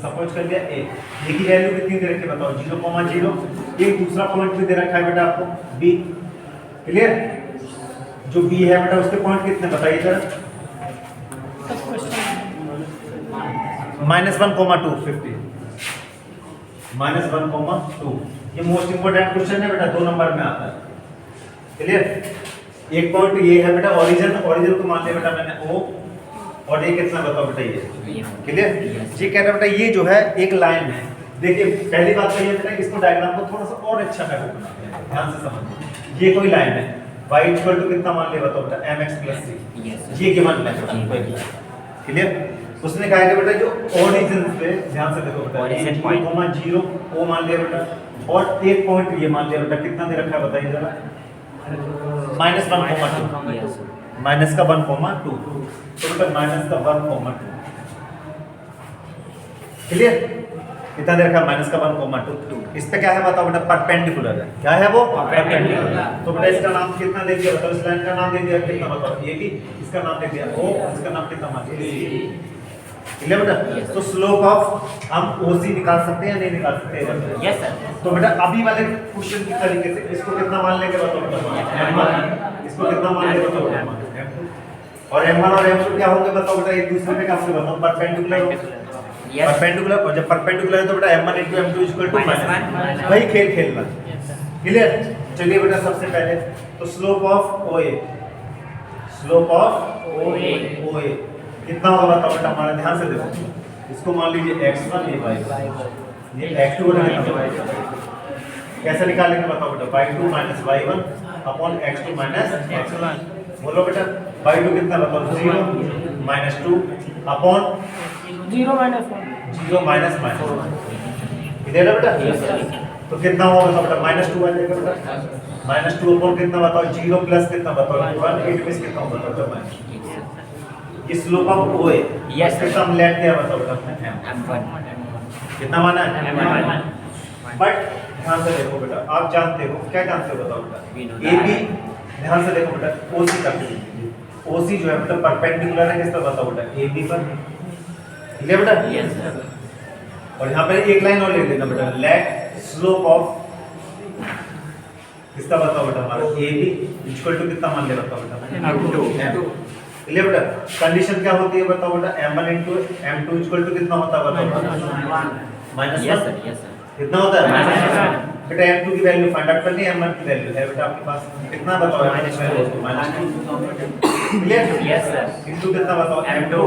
Suppose कर लिया ए की वैल्यू कितनी दे रखी है बताओ 0,0। एक दूसरा पॉइंट भी दे रखा है बेटा आपको बी। क्लियर? जो बी है बेटा उसके पॉइंट कितने बताइए जरा। -1,2 50 -1,2। ये मोस्ट इंपोर्टेंट क्वेश्चन है बेटा, 2 नंबर में आता है। क्लियर? एक पॉइंट ये है बेटा ओरिजिन को मान लिया बेटा मैंने ओ, और ये कितना बताओ बेटा ये। क्लियर? ये कह रहा बेटा ये जो है एक लाइन है। देखिए पहली बात तो ये बेटा इसको डायग्राम को थोड़ा सा और अच्छा करके बनाते हैं, ध्यान से समझिए। ये कोई लाइन है, y इक्वल टू कितना मान लिया बताओ बेटा mx + c। ये गिवन है। क्लियर? उसने कहा है कि बेटा जो ओरिजिन पे ध्यान से देखो बेटा 0,0 ओ मान लिया बेटा, और एक पॉइंट ये मान लिया बेटा कितना दे रखा है बताइए जरा -1,2 माइनस का 1,2 तो बेटा -1,2। क्लियर? कितना दे रखा है -1,2। इस पे क्या है बताओ बेटा परपेंडिकुलर है। क्या है वो? परपेंडिकुलर। तो बेटा इसका नाम कितना दे दिया बताओ, इस लाइन का नाम दे दिया कितना बताओ ए बी, इसका नाम दे दिया ओ, इसका नाम कितना मान लिया सी। क्लियर बेटा? तो स्लोप ऑफ हम ओसी निकाल सकते हैं या नहीं निकाल सकते? Yes sir. तो बेटा अभी वाले क्वेश्चन की तरीके से इसको कितना मान लेंगे बताओ बेटा m1, इसको कितना मान लेंगे बताओ m1 और m1 और m2 क्या होंगे बताओ बेटा एक दूसरे पे क्या होंगे बताओ परपेंडिकुलर। परपेंडिकुलर, और जब परपेंडिकुलर है तो बेटा m1 * m2 = -1। वही खेल खेलना। क्लियर? चलिए बेटा सबसे पहले तो स्लोप ऑफ OA कितना होगा बताओ बेटा हमारा, ध्यान से देखो। इसको मान लीजिए x1 ये y1, ये x2 बटा कैसे निकालेंगे बताओ बेटा y2 - y1 upon x2 - x1। बोलो बेटा y2 कितना बताओ 0 - 2 अपॉन 0 - 1। इधर है बेटा। तो कितना होगा बताओ बेटा -2 आ जाएगा बेटा। -2 अपॉन कितना बताओ 0 प्लस कितना बताओ 1, 8 में कितना होगा बताओ ये slope of OA। Yes sir. हम लेट क्या बताओ बेटा m1 कितना माना है m1। बट ध्यान से देखो बेटा, आप जानते हो क्या जानते हो बताओ बेटा AB। ध्यान से देखो बेटा OC का OC जो है बेटा परपेंडिकुलर है किस पर बताओ बेटा AB पर। क्लियर बेटा? Yes sir. और यहाँ पे एक लाइन और लिख देना बेटा लेट स्लोप ऑफ किसका बताओ बेटा हमारा AB इक्वल टू कितना मान ले बताओ बेटा m2। क्लियर बेटा? कंडीशन क्या होती है बताओ बेटा m1 * m2 = कितना होता है बताओ -1। Yes sir. कितना होता है बेटा m2 की वैल्यू फाइंड आउट करनी है, m1 की वैल्यू है बेटा आपके पास कितना बताओ -2। क्लियर? Yes sir. इनटू कितना बताओ m2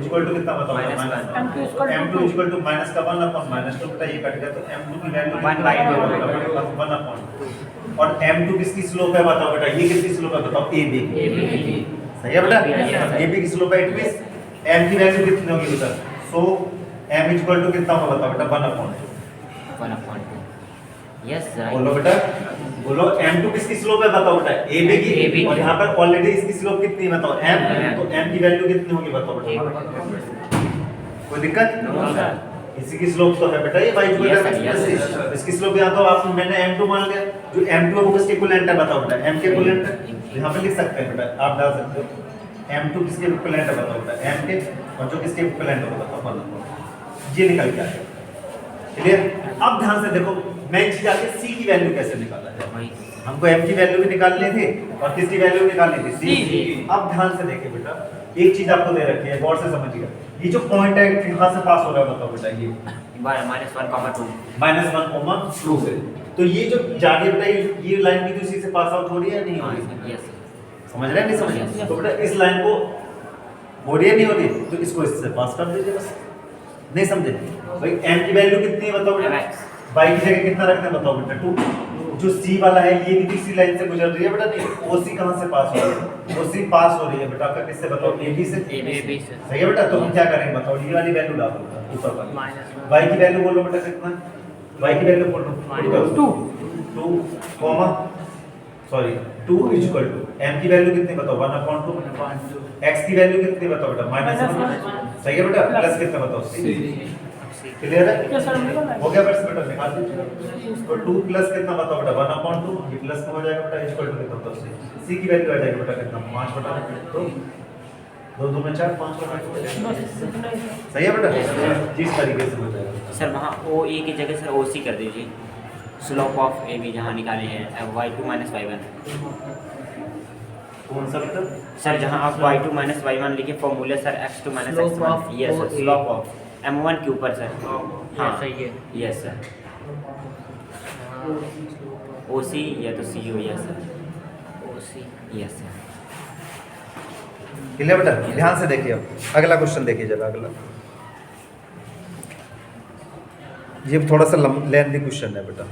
= कितना बताओ m2 = -1/-2 बेटा ये कट गया तो m2 की वैल्यू 1/2 और m2 किसकी स्लोप है बताओ बेटा, ये किसकी स्लोप है बताओ AB। सही है बेटा? AB की स्लोप है, इट मींस m की वैल्यू कितनी होगी बेटा, सो m = कितना होगा बताओ बेटा 1/2। Yes sir. बोलो बेटा बोलो m2 किसकी स्लोप है बताओ बेटा AB की, और यहां पर ऑलरेडी इसकी स्लोप कितनी है बताओ m, तो m की वैल्यू कितनी होगी बताओ बेटा। कोई दिक्कत? No sir. इसी की स्लोप तो है बेटा ये y = इसकी स्लोप यहां तो आप मैंने m2 मान लिया, जो m2 है वो किसके इक्विवेलेंट है बताओ बेटा m के इक्विवेलेंट है। यहां पे लिख सकते हैं बेटा, आप डाल सकते हो m2 किसके इक्विवेलेंट है बताओ बेटा m के, और जो किसके इक्विवेलेंट है बताओ 1/2। ये निकल गया। क्लियर? अब ध्यान से देखो मेन चीज आके c की वैल्यू कैसे निकाला जाए। हमको m की वैल्यू भी निकालनी थी और किसकी वैल्यू निकालनी थी c। अब ध्यान से देखिए बेटा एक चीज आपको दे रखी है, गौर से समझिएगा। ये जो पॉइंट है कहां से पास हो रहा है बताओ बेटा ये -1,2 से। तो ये जो जा रही है बेटा ये लाइन भी तो इसी से पास आउट हो रही है नहीं हो रही? यस। समझ रहे हैं नहीं समझ? तो बेटा इस लाइन को हो रही है नहीं हो रही, तो इसको इससे पास कर दीजिए बस। नहीं समझे भाई m की वैल्यू कितनी है बताओ बेटा, y की जगह कितना रखते हैं बताओ बेटा 2। जो c वाला है ये भी इसी लाइन से गुजर रही है बेटा, नहीं OC कहां से पास हो रही है, OC पास हो रही है बेटा आपका किससे बताओ AB से। सही है बेटा? तो हम क्या करेंगे बताओ ये वाली वैल्यू डालो ऊपर वाली, y की वैल्यू बोलो बेटा कितना, y की वैल्यू बोलो 2 = m की वैल्यू कितनी बताओ 1/2, x की वैल्यू कितनी बताओ बेटा -1। सही है बेटा? प्लस कितना बताओ c। क्लियर है? हो गया बस बेटा निकाल दीजिए इसको। 2 प्लस कितना बताओ बेटा 1/2, ये प्लस में हो जाएगा बेटा इक्वल टू कितना बताओ c की वैल्यू आ जाएगी बेटा कितना 5/2, 2 2 में 4 5/2। सही है बेटा? जिस तरीके से हो जाएगा सर वहाँ ओ ए की जगह सर ओ सी कर दीजिए। स्लोप ऑफ ए बी जहाँ निकाले हैं y2 माइनस y1। कौन सा बेटा? सर जहाँ आप y2 माइनस y1 लिखे फॉर्मूले sir x2 minus Slope x1। of yes sir OA। Slope of m1 के ऊपर सर। हाँ सही है। यस सर ओ सी या तो सी हो। Yes sir OC। Yes sir. Clear बेटा? ध्यान से देखिए, अब अगला क्वेश्चन देखिए जरा। अगला ये थोड़ा सा लेंथी क्वेश्चन है बेटा।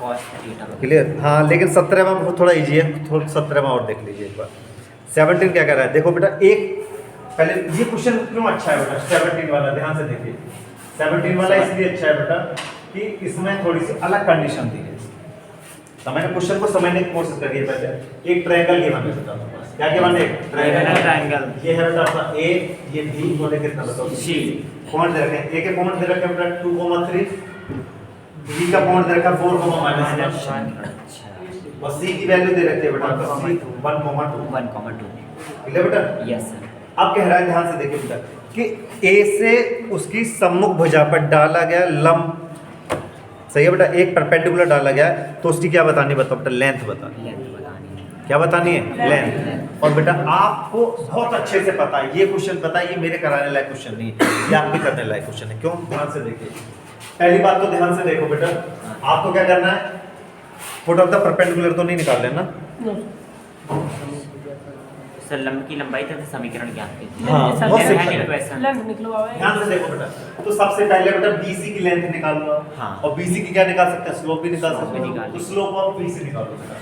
cos theta. क्लियर? हाँ, लेकिन 17वां वो थोड़ा इजी है, थोड़ा 17वां और देख लीजिए एक बार। 17 क्या कह रहा है? देखो बेटा, एक पहले ये क्वेश्चन क्यों अच्छा है बेटा? 17 वाला ध्यान से देखिए। 17 वाला इसलिए अच्छा है बेटा कि इसमें थोड़ी सी अलग कंडीशन दी है। समझने क्वेश्चन को समझने की कोशिश करिए। पहले एक ट्रायंगल गिवन है बेटा, क्या गिवन है? ट्रायंगल। ये है बेटा आपका ए, ये बी, और ये कितना बताओ? सी। पॉइंट दे रखे हैं, ए के पॉइंट दे रखे हैं बेटा 2,3, बी का पॉइंट दे रखा है 4,-1, अच्छा। और सी की वैल्यू दे रखी है बेटा आपका सी 1,2। 1,2। क्लियर बेटा? Yes sir. अब कह रहा है, ध्यान से देखिए बेटा, कि ए से उसकी सम्मुख भुजा पर डाला गया लंब, सही है बेटा, एक परपेंडिकुलर डाला गया, तो उसकी क्या बतानी है? बताओ बेटा, लेंथ बतानी है। लेंथ बतानी है। क्या बतानी है? लेंथ। और बेटा आपको बहुत अच्छे से पता है, ये क्वेश्चन पता है, ये मेरे कराने लायक क्वेश्चन नहीं है, ये आपके करने लायक क्वेश्चन है। क्यों? ध्यान से देखिए। पहली बात तो ध्यान से देखो बेटा, आपको क्या करना है? फुट ऑफ द परपेंडिकुलर तो नहीं निकाल लेना। सर लंब की लंबाई तथा समीकरण ज्ञात कीजिए। हाँ, बहुत है सिंपल है। इक्वेशन। लेंथ निकलवाओ। ध्यान से देखो बेटा, तो सबसे पहले बेटा BC की लेंथ निकाल लो। हाँ। और BC की क्या निकाल सकते हैं? स्लोप भी निकाल स्लोप सकते भी हैं। निकाल तो लो। स्लोप ऑफ BC निकालो बेटा।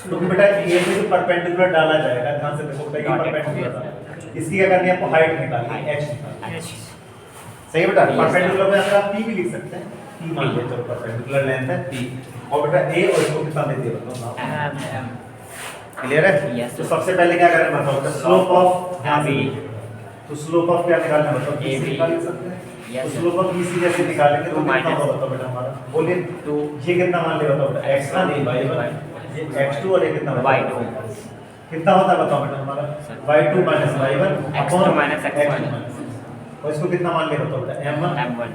क्योंकि बेटा ये जो परपेंडिकुलर डाला जाएगा, ध्यान से देखो बेटा, ये Dotted। परपेंडिकुलर, इसकी क्या करनी है आपको? हाइट निकालनी है, h निकालनी है। अच्छा। सही है बेटा? Yes, परपेंडिकुलर में अगर आप p भी लिख सकते हैं, p मान लो, चलो परपेंडिकुलर लेंथ है p, और बेटा a और इसको कितना दे दिया बताओ? क्लियर है? Yes, तो sir। सबसे पहले क्या करें बताओ बेटा? Slope of AB। तो स्लोप ऑफ क्या निकालना है बताओ? BC AB। निकाल सकते हैं। Yes, तो sir। स्लोप ऑफ BC कैसे निकालेंगे? तो Two कितना minus- होगा बताओ बेटा हमारा? बोलिए। 2 ये कितना मान लिया बताओ बेटा? x1 नहीं y1, ये x2, और ये कितना बताओ? Y2। कितना होता है बताओ बेटा हमारा? Sir। y2 minus y1 X2 upon minus X1। और इसको कितना मान लिया बताओ बेटा? m1। M1।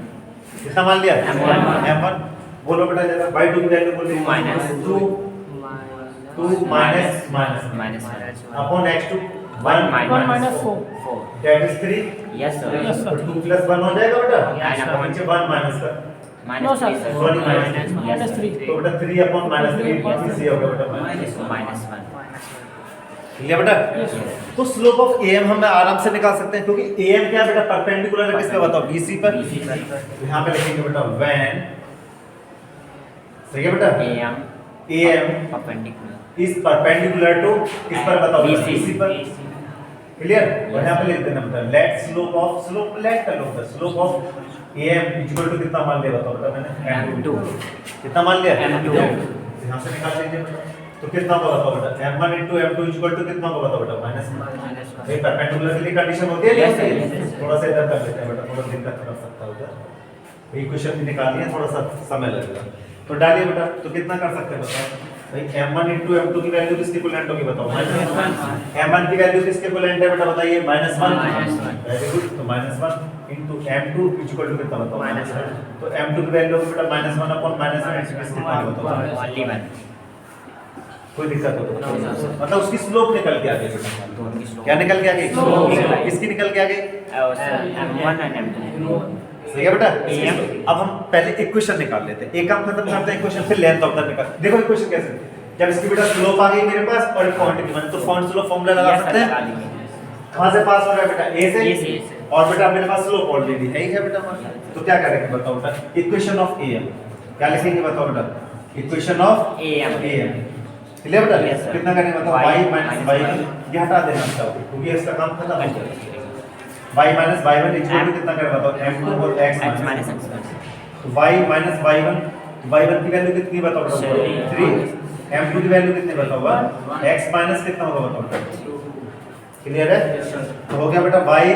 कितना मान लिया? M1। m1 बोलो बेटा जरा, y2 की वैल्यू बोलिए। 2 minus 2 minus minus upon x2 1 1 minus 4। 4। That is 3। Yes sir. Yes, sir। 2 plus 1 हो जाएगा बेटा? Yes, sir। नीचे 1 माइनस कर, No, minus sir। 3 sir. Sorry, minus minus 3। तो बेटा 3 अपॉन माइनस 3 इसी होगा बेटा माइनस 1। क्लियर बेटा? Yes, sir। तो स्लोप ऑफ AM हम आराम से निकाल सकते हैं, क्योंकि AM क्या है बेटा? परपेंडिकुलर है किस पे बताओ? BC पर। BC पर। तो यहाँ पे लिखेंगे बेटा when, सही है बेटा? AM perpendicular. is perpendicular to किस पर बताओ? BC पर। क्लियर? और यहाँ पे लिख देना बेटा let slope of, slope let कर लो बेटा, slope of AM equal to कितना मान लिया बताओ बेटा? मैंने M2। कितना मान लिया? M2। यहाँ से निकाल लीजिए बेटा, तो कितना होगा बताओ बेटा? M1 into M2 equal to कितना होगा बताओ बेटा? -1। ये परपेंडिकुलर के लिए कंडीशन होती है नहीं Yes, sir, होती? yes, sir। थोड़ा सा इधर कर लेते हैं बेटा, थोड़ा दिक्कत कर सकता है उधर। इक्वेशन भी निकालनी है, थोड़ा सा समय लगेगा, तो डालिए बेटा। तो कितना कर सकते हैं बताओ भाई? M1 into M2 की वैल्यू किसके इक्विवेलेंट होगी बताओ? -1। M1 की वैल्यू किसके इक्विवेलेंट है बेटा बताइए? -1। Very good. तो -1 into M2 इक्वल टू कितना बताओ? -1। तो M2 की वैल्यू होगी बेटा -1 अपॉन -1 कितना बताओ? ओनली 1। कोई दिक्कत हो तो No, sir। मतलब उसकी स्लोप निकल के आ गई बेटा। दोनों की स्लोप। क्या निकल के आ गई? Slope। किसकी निकल के आ गई? M1 और M2। सही है बेटा? AM। अब हम पहले इक्वेशन निकाल लेते हैं, एक काम खत्म करते हैं इक्वेशन, फिर लेंथ ऑफ द निकाल। देखो इक्वेशन कैसे, जब इसकी बेटा स्लोप आ गई मेरे पास और पॉइंट की वन, तो पॉइंट स्लोप फॉर्मूला लगा सकते हैं। कहां से पास हो रहा है बेटा? ए से। A से। और बेटा मेरे पास स्लोप ऑलरेडी है ही है बेटा हमारा, तो क्या करेंगे बताओ बेटा? इक्वेशन ऑफ AM क्या लिखेंगे बताओ बेटा? Equation of AM। क्लियर बेटा? Yes, sir। कितना करेंगे बताओ? y minus y1, ये हटा देना बताओ, क्योंकि इसका काम खत्म हो गया। y minus y1 equal to कितना करें बताओ? m2 और x X minus minus x। X। तो y minus y1, y1 की वैल्यू कितनी बताओ बेटा? 3। m2 की वैल्यू कितनी बताओ? 1। x माइनस कितना होगा बताओ बेटा? क्लियर है? तो हो गया बेटा y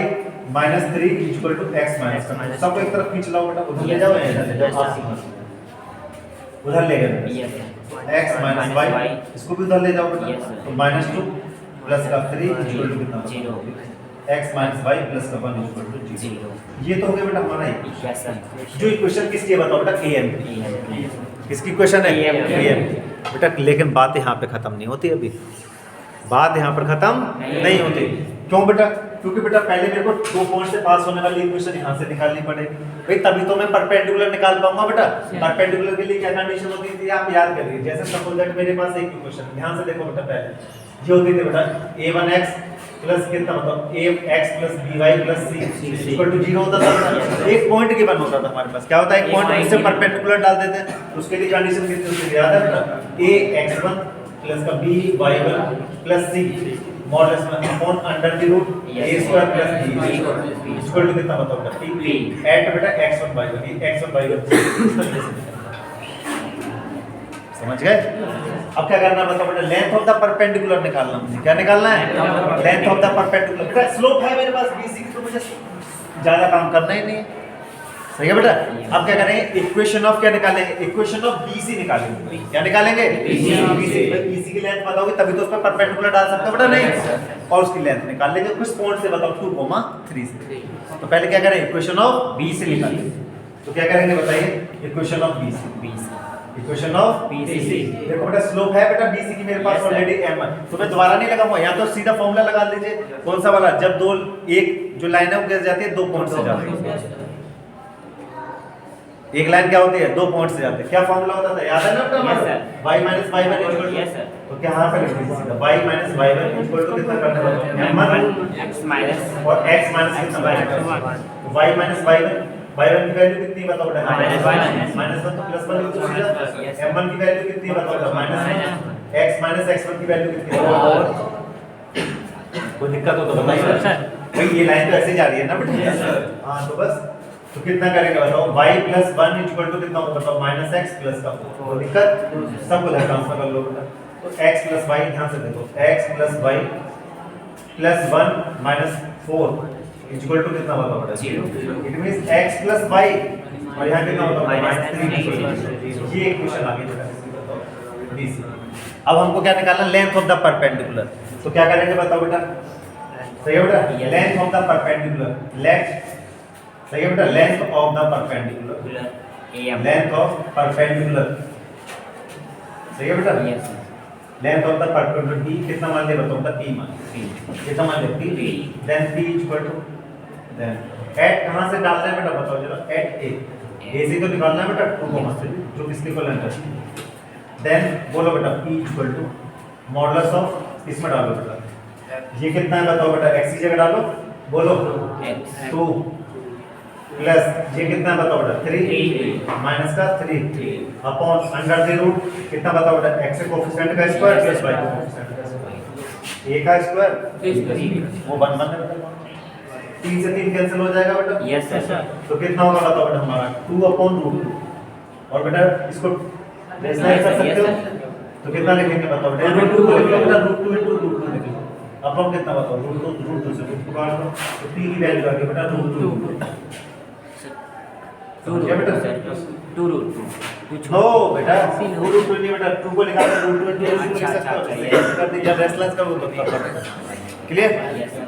minus 3 equal to x minus। सबको एक तरफ खींच लाओ बेटा, उधर ले जाओ, इधर ले जाओ, उधर ले गए yes sir. x minus y, इसको भी उधर ले जाओ बेटा। Yes, sir। तो -2 प्लस का 3 इक्वल टू कितना? 0। x माइनस वाई प्लस का 1 इक्वल टू 0। जीरो। ये तो हो गया बेटा हमारा ही यस सर। जो इक्वेशन किसकी है बताओ बेटा am किसकी इक्वेशन है AM। बेटा। लेकिन बात यहाँ पे खत्म नहीं होती अभी, बात यहाँ पर खत्म नहीं होती। क्यों बेटा? क्योंकि बेटा पहले मेरे को 2 पॉइंट से पास होने वाली इक्वेशन यहाँ से निकालनी पड़ेगी भाई, तभी तो मैं परपेंडिकुलर निकाल पाऊंगा बेटा। परपेंडिकुलर के लिए क्या कंडीशन होती थी आप याद करिए। जैसे सपोज दैट मेरे पास एक इक्वेशन ध्यान से देखो बेटा, पहले ये होती थी बेटा a1x प्लस कितना मतलब ax plus by plus c equal to 0 होता था। एक पॉइंट गिवन होता था हमारे पास, क्या होता है एक पॉइंट उससे परपेंडिकुलर डाल देते हैं, उसके लिए कंडीशन कितनी होती है याद है बेटा? ax1 प्लस का by1 प्लस c मॉडुलस में upon under the root a square plus b equal to कितना बताओ बेटा? p एट बेटा x1 by1 ये x1 by1 समझ गए? अब क्या करना है बताओ बेटा? लेंथ ऑफ द परपेंडिकुलर निकालना है। क्या निकालना है? Length of the perpendicular. बेटा स्लोप है मेरे पास BC की, तो मुझे ज्यादा काम करना ही नहीं है, सही है बेटा। अब क्या करेंगे? इक्वेशन ऑफ क्या निकालेंगे? इक्वेशन ऑफ BC निकालेंगे। क्या निकालेंगे? BC। भाई BC की लेंथ बताओगे तभी तो उस पर परपेंडिकुलर डाल सकते हो बेटा, नहीं? और उसकी लेंथ निकाल लेंगे कुछ पॉइंट से बताओ 2, 3 से। तो पहले क्या करें? इक्वेशन ऑफ BC निकालेंगे। तो क्या करेंगे बताइए? Equation of BC। Equation of BC। देखो बेटा स्लोप है बेटा BC की मेरे पास ऑलरेडी m है, तो मैं दोबारा नहीं लगाऊंगा, या तो सीधा फॉर्मूला लगा लीजिए। कौन सा वाला? जब दो एक जो लाइन है वो कैसे जाती है? 2 पॉइंट से जाती है। एक लाइन क्या होती है? 2 पॉइंट से जाते हैं। क्या फॉर्मूला होता था याद है ना बेटा हमारा? y minus y1 equal to, yes sir. तो क्या यहाँ पे लिख दीजिए सीधा y minus y1 equal to कितना करना है? m1 x माइनस और x माइनस कितना? y माइनस y1 की वैल्यू कितनी बताओ बेटा? माइनस 1 तो प्लस 1 लिख दो सीधा। m1 की वैल्यू कितनी बताओ बेटा? माइनस x माइनस x1 की वैल्यू कितनी है? कोई दिक्कत हो तो बताइए भाई, ये लाइन तो ऐसे जा रही है ना बेटा? हाँ तो बस, तो कितना करेंगे बताओ? y प्लस 1 इक्वल टू कितना होगा बताओ? माइनस x प्लस का 4। कोई दिक्कत? सब को ट्रांसफर कर लो बेटा। तो x प्लस y ध्यान से देखो, x प्लस y प्लस 1 माइनस 4 इक्वल टू कितना बताओ बेटा? 0। It means x plus y और यहाँ कितना होता है? माइनस 3। ये इक्वेशन आ गई बेटा BC। अब हमको क्या निकालना? Length of the perpendicular. तो क्या करेंगे बताओ बेटा? सही है बेटा? Length of the perpendicular. Length सही है बेटा? Length of the perpendicular. AM। Length of perpendicular सही है बेटा? Yes. Length of the perpendicular d कितना मान लिया बताओ बेटा? p मान लिया। कितना मान लिया? p। Then p equal to, then eight कहां से डालना है बेटा बताओ जरा? एट a से तो निकालना है बेटा 2 कॉमा से, जो किसके इक्वलेंट है। देन बोलो बेटा p equal to modulus of, इसमें डालो बेटा ये कितना है बताओ बेटा? x की जगह डालो, बोलो 2 प्लस ये कितना है बताओ बेटा? 3 माइनस का 3 अपॉन अंडर द रूट कितना बताओ बेटा? x के कोएफिशिएंट का स्क्वायर प्लस y के कोएफिशिएंट का स्क्वायर। a का स्क्वायर वो 1 बन है, 3 से 3 कैंसिल हो जाएगा बेटा? Yes sir. तो कितना होगा बताओ बेटा हमारा? 2/√2। और बेटा इसको रेशनलाइज कर सकते हो तो कितना लिखेंगे बताओ बेटा? √2 को लिख लो बेटा, √2 * √2 लिख लो। अब हम कितना बताओ? √2 से √2 काट दो तो p की वैल्यू आ गई बेटा √2। समझ गया बेटा? 2√2 नो बेटा 2√2 नहीं बेटा, 2 को निकाल कर √2 लिख सकते हो। अच्छा, ऐसे कर दीजिए, रेशनलाइज करो तो क्लियर? Yes sir.